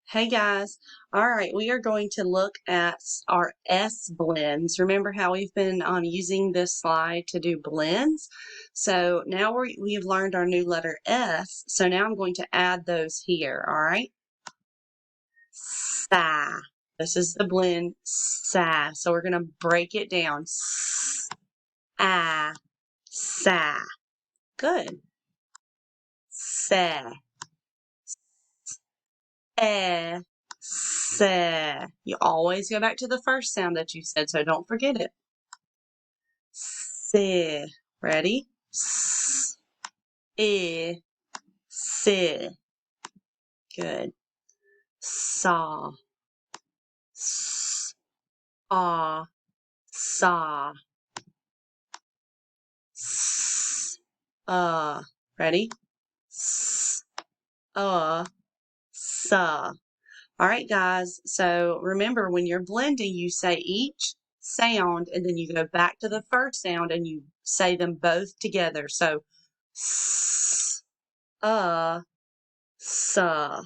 Hey guys. All right, we are going to look at our S blends. Remember how we've been using this slide to do blends? So now we've learned our new letter S. So now I'm going to add those here. All right. Sa. This is the blend sa. So we're going to break it down. Sa. Good. Se. Eh. Se. You always go back to the first sound that you said, so don't forget it. Se. Ready? S. I. Si. Good. Saw. S. Ah. Saw. S. Ready? S. Saw. All right, guys. So remember, when you're blending, you say each sound and then you go back to the first sound and you say them both together. So, s, sa.